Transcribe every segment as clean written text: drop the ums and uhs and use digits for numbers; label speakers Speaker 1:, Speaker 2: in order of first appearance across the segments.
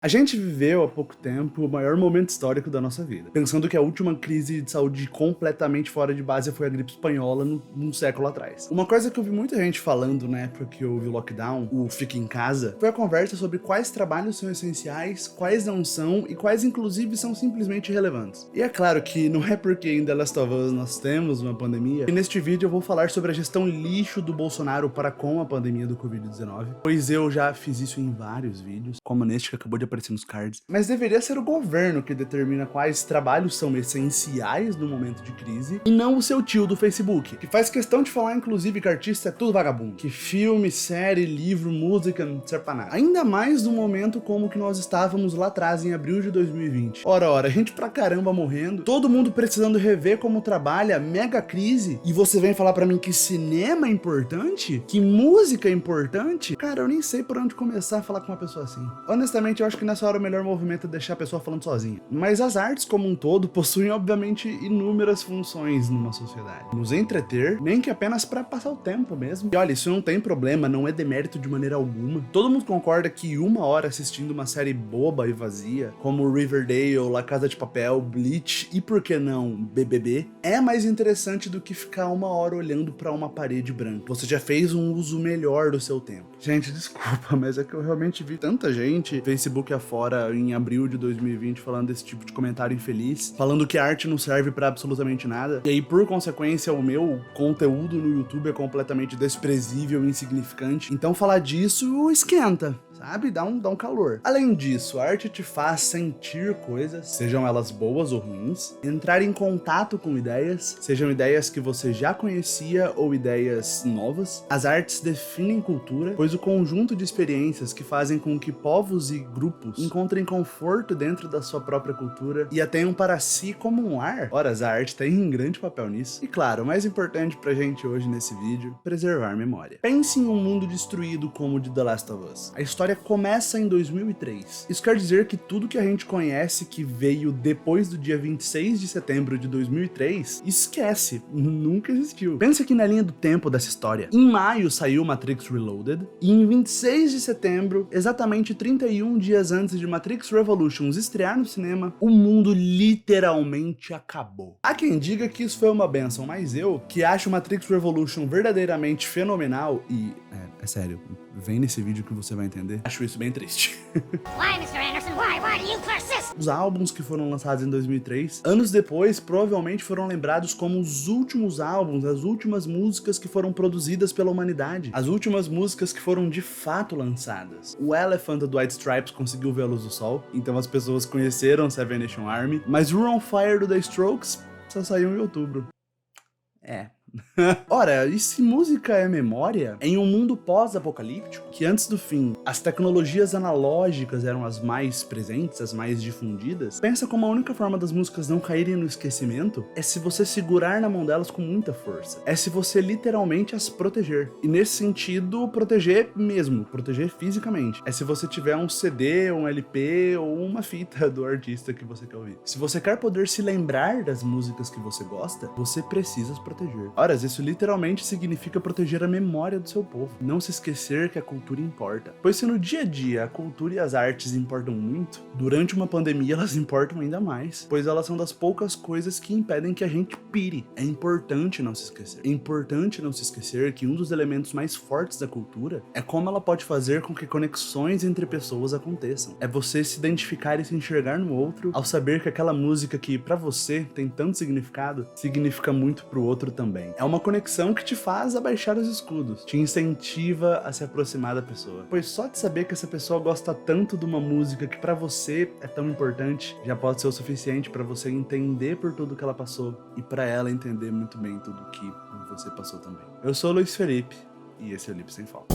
Speaker 1: A gente viveu há pouco tempo o maior momento histórico da nossa vida, pensando que a última crise de saúde completamente fora de base foi a gripe espanhola num século atrás. Uma coisa que eu vi muita gente falando na época que houve o lockdown, o fica em casa, foi a conversa sobre quais trabalhos são essenciais, quais não são e quais inclusive são simplesmente irrelevantes. E é claro que não é porque em The Last of Us nós temos uma pandemia, e neste vídeo eu vou falar sobre a gestão lixo do Bolsonaro para com a pandemia do Covid-19, pois eu já fiz isso em vários vídeos, como neste que acabou de aparecer nos cards, mas deveria ser o governo que determina quais trabalhos são essenciais no momento de crise, e não o seu tio do Facebook, que faz questão de falar inclusive que artista é tudo vagabundo, que filme, série, livro, música não serve pra nada. Ainda mais no momento como que nós estávamos lá atrás em abril de 2020. Ora, gente pra caramba morrendo, todo mundo precisando rever como trabalha, mega crise, e você vem falar pra mim que cinema é importante? Que música é importante? Cara, eu nem sei por onde começar a falar com uma pessoa assim. Honestamente, eu acho que nessa hora o melhor movimento é deixar a pessoa falando sozinha. Mas as artes como um todo possuem obviamente inúmeras funções numa sociedade. Nos entreter, nem que apenas pra passar o tempo mesmo. E olha, isso não tem problema, não é demérito de maneira alguma. Todo mundo concorda que 1 hora assistindo uma série boba e vazia, como Riverdale, La Casa de Papel, Bleach e por que não BBB, é mais interessante do que ficar 1 hora olhando pra uma parede branca. Você já fez um uso melhor do seu tempo. Gente, desculpa, mas é que eu realmente vi tanta gente Facebook afora em abril de 2020 falando desse tipo de comentário infeliz, falando que a arte não serve pra absolutamente nada, e aí por consequência o meu conteúdo no YouTube é completamente desprezível e insignificante, então falar disso esquenta, sabe? Dá um calor. Além disso, a arte te faz sentir coisas, sejam elas boas ou ruins, entrar em contato com ideias, sejam ideias que você já conhecia ou ideias novas. As artes definem cultura, pois o conjunto de experiências que fazem com que povos e grupos encontrem conforto dentro da sua própria cultura e a tenham para si como um lar. Ora, a arte tem um grande papel nisso. E claro, o mais importante pra gente hoje nesse vídeo, preservar memória. Pense em um mundo destruído como o de The Last of Us. A história começa em 2003. Isso quer dizer que tudo que a gente conhece que veio depois do dia 26 de setembro de 2003, esquece, nunca existiu. Pensa aqui na linha do tempo dessa história. Em maio saiu Matrix Reloaded, e em 26 de setembro, exatamente 31 dias antes de Matrix Revolutions estrear no cinema, o mundo literalmente acabou. Há quem diga que isso foi uma benção, mas eu, que acho Matrix Revolution verdadeiramente fenomenal e... É sério, vem nesse vídeo que você vai entender. Acho isso bem triste.
Speaker 2: Why, Mr. Anderson? Why do you persist?
Speaker 1: Os álbuns que foram lançados em 2003, anos depois, provavelmente foram lembrados como os últimos álbuns, as últimas músicas que foram produzidas pela humanidade, as últimas músicas que foram de fato lançadas. O Elephant do White Stripes conseguiu ver a luz do sol, então as pessoas conheceram Seven Nation Army, mas Run on Fire do The Strokes só saiu em outubro. Ora, e se música é memória, em um mundo pós-apocalíptico, que antes do fim as tecnologias analógicas eram as mais presentes, as mais difundidas, pensa como a única forma das músicas não caírem no esquecimento é se você segurar na mão delas com muita força. É se você literalmente as proteger. E nesse sentido, proteger mesmo, proteger fisicamente. É se você tiver um CD, um LP ou uma fita do artista que você quer ouvir. Se você quer poder se lembrar das músicas que você gosta, você precisa as proteger. Ora, isso literalmente significa proteger a memória do seu povo. Não se esquecer que a cultura importa. Pois se no dia a dia a cultura e as artes importam muito, durante uma pandemia elas importam ainda mais, pois elas são das poucas coisas que impedem que a gente pire. É importante não se esquecer. É importante não se esquecer que um dos elementos mais fortes da cultura é como ela pode fazer com que conexões entre pessoas aconteçam. É você se identificar e se enxergar no outro ao saber que aquela música que pra você tem tanto significado, significa muito pro outro também. É uma conexão que te faz abaixar os escudos, te incentiva a se aproximar da pessoa. Pois só de saber que essa pessoa gosta tanto de uma música que pra você é tão importante, já pode ser o suficiente pra você entender por tudo que ela passou e pra ela entender muito bem tudo que você passou também. Eu sou o Luiz Felipe e esse é o Lip Sem Falta.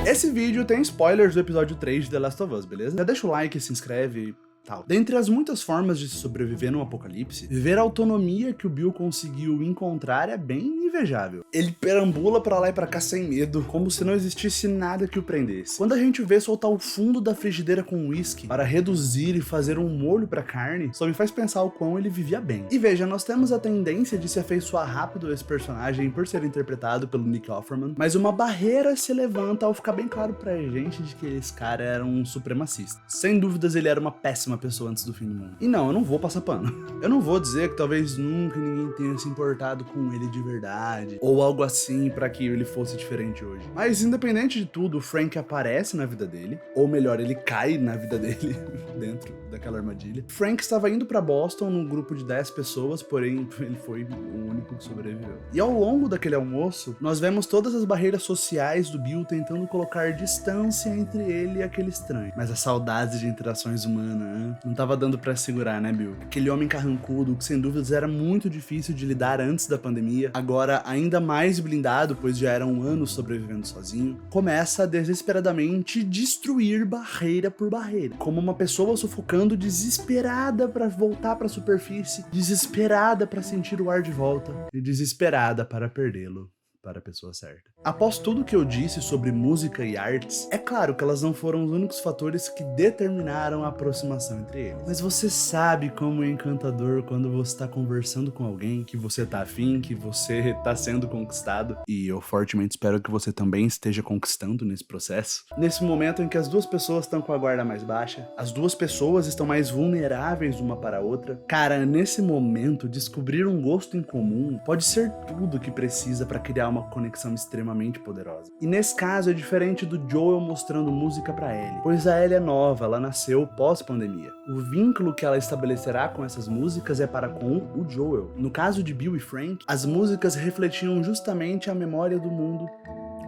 Speaker 1: Esse vídeo tem spoilers do episódio 3 de The Last of Us, beleza? Já deixa o like, se inscreve, tal. Dentre as muitas formas de sobreviver num apocalipse, viver a autonomia que o Bill conseguiu encontrar é bem invejável. Ele perambula pra lá e pra cá sem medo, como se não existisse nada que o prendesse. Quando a gente vê soltar o fundo da frigideira com uísque para reduzir e fazer um molho pra carne, só me faz pensar o quão ele vivia bem. E veja, nós temos a tendência de se afeiçoar rápido a esse personagem por ser interpretado pelo Nick Offerman, mas uma barreira se levanta ao ficar bem claro pra gente de que esse cara era um supremacista. Sem dúvidas ele era uma péssima pessoa antes do fim do mundo. E não, eu não vou passar pano. Eu não vou dizer que talvez nunca ninguém tenha se importado com ele de verdade, ou algo assim pra que ele fosse diferente hoje. Mas independente de tudo, o Frank aparece na vida dele, ou melhor, ele cai na vida dele dentro daquela armadilha. Frank estava indo pra Boston num grupo de 10 pessoas, porém ele foi o único que sobreviveu. E ao longo daquele almoço, nós vemos todas as barreiras sociais do Bill tentando colocar distância entre ele e aquele estranho. Mas a saudade de interações humanas, não tava dando pra segurar, né, Bill? Aquele homem carrancudo, que sem dúvidas era muito difícil de lidar antes da pandemia, agora ainda mais blindado, pois já era um ano sobrevivendo sozinho, começa a desesperadamente destruir barreira por barreira, como uma pessoa sufocando, desesperada pra voltar pra superfície, desesperada pra sentir o ar de volta e desesperada para perdê-lo para a pessoa certa. Após tudo que eu disse sobre música e artes, é claro que elas não foram os únicos fatores que determinaram a aproximação entre eles. Mas você sabe como é encantador quando você está conversando com alguém que você tá afim, que você tá sendo conquistado, e eu fortemente espero que você também esteja conquistando nesse processo. Nesse momento em que as duas pessoas estão com a guarda mais baixa, as duas pessoas estão mais vulneráveis uma para a outra, cara, nesse momento, descobrir um gosto em comum pode ser tudo que precisa para criar uma conexão extremamente poderosa. E nesse caso é diferente do Joel mostrando música pra Ellie, pois a Ellie é nova, ela nasceu pós-pandemia. O vínculo que ela estabelecerá com essas músicas é para com o Joel. No caso de Bill e Frank, as músicas refletiam justamente a memória do mundo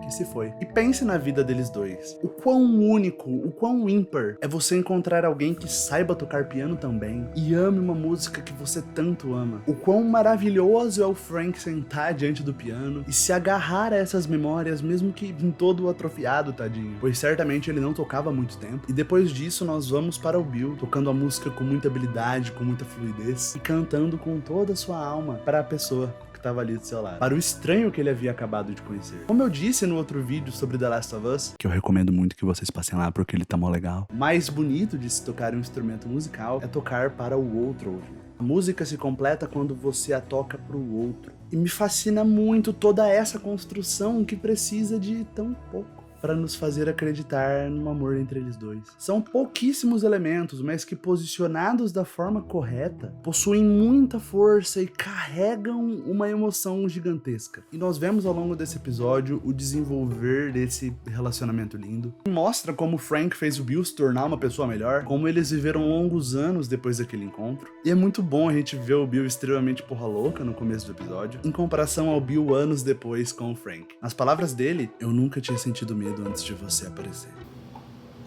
Speaker 1: que se foi. E pense na vida deles dois. O quão único, o quão ímpar é você encontrar alguém que saiba tocar piano também e ame uma música que você tanto ama. O quão maravilhoso é o Frank sentar diante do piano e se agarrar a essas memórias, mesmo que todo atrofiado, tadinho, pois certamente ele não tocava há muito tempo. E depois disso nós vamos para o Bill, tocando a música com muita habilidade, com muita fluidez e cantando com toda a sua alma para a pessoa que estava ali do seu lado, para o estranho que ele havia acabado de conhecer. Como eu disse no outro vídeo sobre The Last of Us, que eu recomendo muito que vocês passem lá porque ele tá mó legal, o mais bonito de se tocar um instrumento musical é tocar para o outro ouvir. A música se completa quando você a toca pro outro. E me fascina muito toda essa construção que precisa de tão pouco para nos fazer acreditar no amor entre eles dois. São pouquíssimos elementos, mas que posicionados da forma correta, possuem muita força e carregam uma emoção gigantesca. E nós vemos ao longo desse episódio o desenvolver desse relacionamento lindo. Mostra como Frank fez o Bill se tornar uma pessoa melhor, como eles viveram longos anos depois daquele encontro. E é muito bom a gente ver o Bill extremamente porra louca no começo do episódio, em comparação ao Bill anos depois com o Frank. Nas palavras dele, eu nunca tinha sentido medo antes de você aparecer.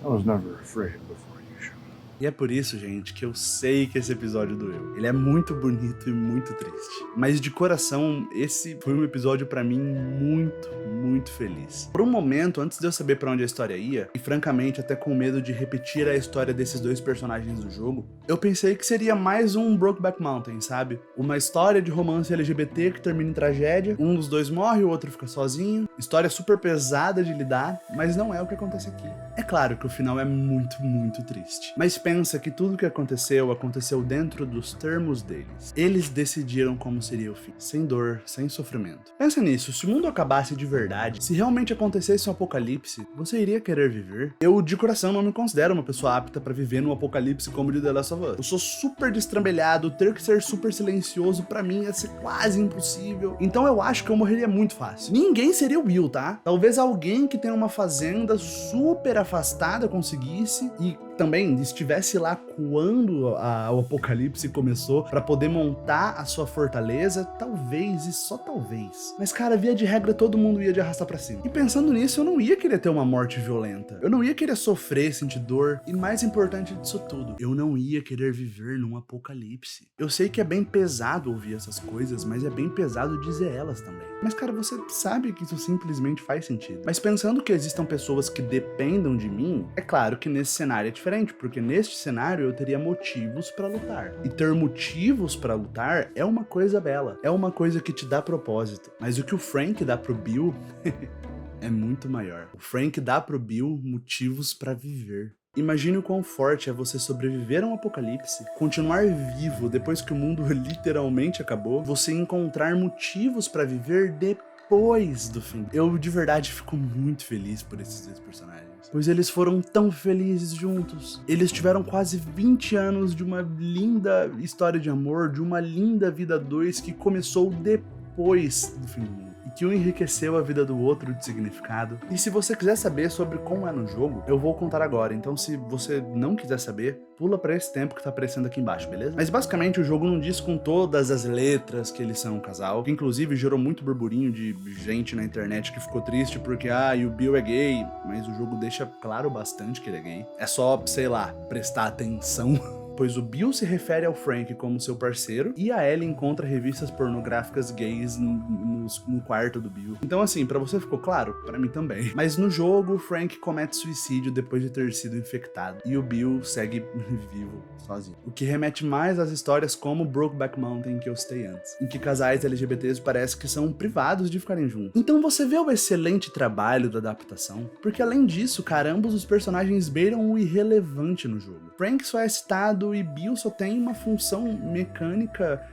Speaker 3: I was never afraid before you showed up.
Speaker 1: E é por isso, gente, que eu sei que esse episódio doeu. Ele é muito bonito e muito triste. Mas de coração, esse foi um episódio pra mim muito feliz. Por um momento, antes de eu saber pra onde a história ia, e francamente até com medo de repetir a história desses dois personagens do jogo, eu pensei que seria mais um Brokeback Mountain, sabe? Uma história de romance LGBT que termina em tragédia, um dos dois morre, o outro fica sozinho, história super pesada de lidar, mas não é o que acontece aqui. É claro que o final é muito triste, mas pensa que tudo que aconteceu dentro dos termos deles. Eles decidiram como seria o fim, sem dor, sem sofrimento. Pensa nisso, se o mundo acabasse de verdade, se realmente acontecesse um apocalipse, você iria querer viver? Eu, de coração, não me considero uma pessoa apta pra viver num apocalipse como o de The Last of Us. Eu sou super destrambelhado, ter que ser super silencioso pra mim ia ser quase impossível. Então eu acho que eu morreria muito fácil. Ninguém seria o Bill, tá? Talvez alguém que tem uma fazenda super afastada conseguisse e também estivesse lá quando o apocalipse começou pra poder montar a sua fortaleza, talvez, e só talvez. Mas cara, via de regra todo mundo ia de arrastar pra cima. E pensando nisso, eu não ia querer ter uma morte violenta. Eu não ia querer sofrer, sentir dor. E mais importante disso tudo, eu não ia querer viver num apocalipse. Eu sei que é bem pesado ouvir essas coisas, mas é bem pesado dizer elas também. Mas cara, você sabe que isso simplesmente faz sentido. Mas pensando que existam pessoas que dependam de mim, é claro que nesse cenário é diferente. diferente, porque neste cenário eu teria motivos pra lutar. E ter motivos pra lutar é uma coisa bela, é uma coisa que te dá propósito. Mas o que o Frank dá pro Bill é muito maior. O Frank dá pro Bill motivos pra viver. Imagine o quão forte é você sobreviver a um apocalipse, continuar vivo depois que o mundo literalmente acabou, você encontrar motivos pra viver depois do fim. Eu de verdade fico muito feliz por esses dois personagens, pois eles foram tão felizes juntos. Eles tiveram quase 20 anos de uma linda história de amor, de uma linda vida a dois que começou depois do fim do mundo, e que um enriqueceu a vida do outro de significado. E se você quiser saber sobre como é no jogo, eu vou contar agora, então se você não quiser saber, pula pra esse tempo que tá aparecendo aqui embaixo, beleza? Mas basicamente o jogo não diz com todas as letras que eles são um casal, que inclusive gerou muito burburinho de gente na internet que ficou triste porque, e o Bill é gay, mas o jogo deixa claro bastante que ele é gay. É só, sei lá, prestar atenção. Pois o Bill se refere ao Frank como seu parceiro e a Ellie encontra revistas pornográficas gays no quarto do Bill. Então assim, pra você ficou claro? Pra mim também. Mas no jogo, o Frank comete suicídio depois de ter sido infectado e o Bill segue vivo, sozinho. O que remete mais às histórias como Brokeback Mountain que eu citei antes, em que casais LGBTs parece que são privados de ficarem juntos. Então você vê o excelente trabalho da adaptação, porque além disso, cara, ambos os personagens beiram o irrelevante no jogo. Frank só é citado e Bill só tem uma função mecânica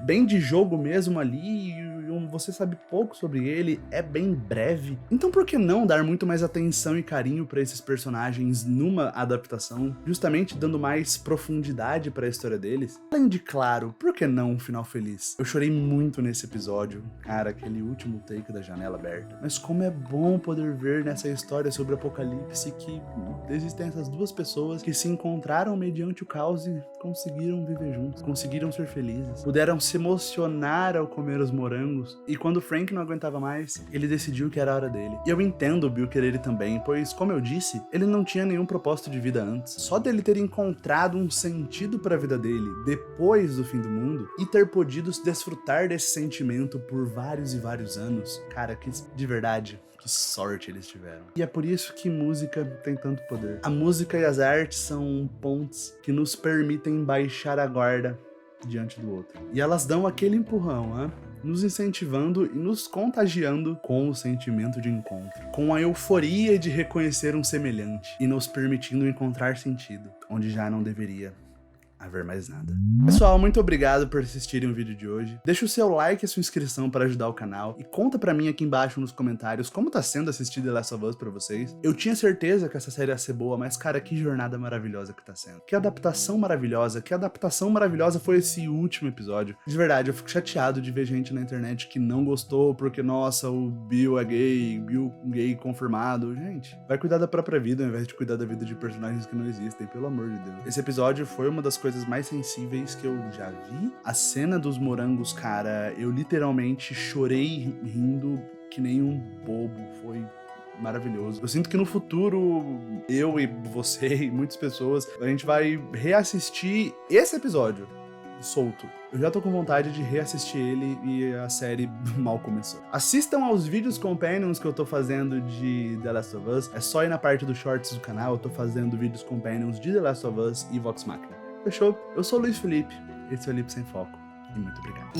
Speaker 1: bem de jogo mesmo ali, e você sabe pouco sobre ele, é bem breve. Então por que não dar muito mais atenção e carinho pra esses personagens numa adaptação, justamente dando mais profundidade pra história deles? Além de, claro, por que não um final feliz? Eu chorei muito nesse episódio, cara, aquele último take da janela aberta. Mas como é bom poder ver nessa história sobre o apocalipse que existem essas duas pessoas que se encontraram mediante o caos e conseguiram viver juntos, conseguiram ser felizes, puderam se emocionar ao comer os morangos, e quando o Frank não aguentava mais, ele decidiu que era a hora dele. E eu entendo o Bill querer ele também, pois, como eu disse, ele não tinha nenhum propósito de vida antes. Só dele ter encontrado um sentido para a vida dele depois do fim do mundo e ter podido desfrutar desse sentimento por vários e vários anos, cara, que de verdade, que sorte eles tiveram. E é por isso que música tem tanto poder. A música e as artes são pontes que nos permitem baixar a guarda diante do outro. E elas dão aquele empurrão, nos incentivando e nos contagiando com o sentimento de encontro, com a euforia de reconhecer um semelhante e nos permitindo encontrar sentido, onde já não deveria haver mais nada. Pessoal, muito obrigado por assistirem o vídeo de hoje. Deixa o seu like e a sua inscrição para ajudar o canal e conta pra mim aqui embaixo nos comentários como tá sendo assistir The Last of Us pra vocês. Eu tinha certeza que essa série ia ser boa, mas cara, que jornada maravilhosa que tá sendo. Que adaptação maravilhosa foi esse último episódio. De verdade, eu fico chateado de ver gente na internet que não gostou porque, nossa, o Bill é gay, Bill gay confirmado. Gente, vai cuidar da própria vida ao invés de cuidar da vida de personagens que não existem, pelo amor de Deus. Esse episódio foi uma das coisas mais sensíveis que eu já vi. A cena dos morangos, cara, eu literalmente chorei rindo que nem um bobo. Foi maravilhoso. Eu sinto que no futuro, eu e você e muitas pessoas, a gente vai reassistir esse episódio solto. Eu já tô com vontade de reassistir ele e a série mal começou. Assistam aos vídeos companions que eu tô fazendo de The Last of Us. É só ir na parte dos shorts do canal, eu tô fazendo vídeos companions de The Last of Us e Vox Machina. Fechou? Eu sou o Luiz Felipe, esse é o Lip Sem Foco, e muito obrigado.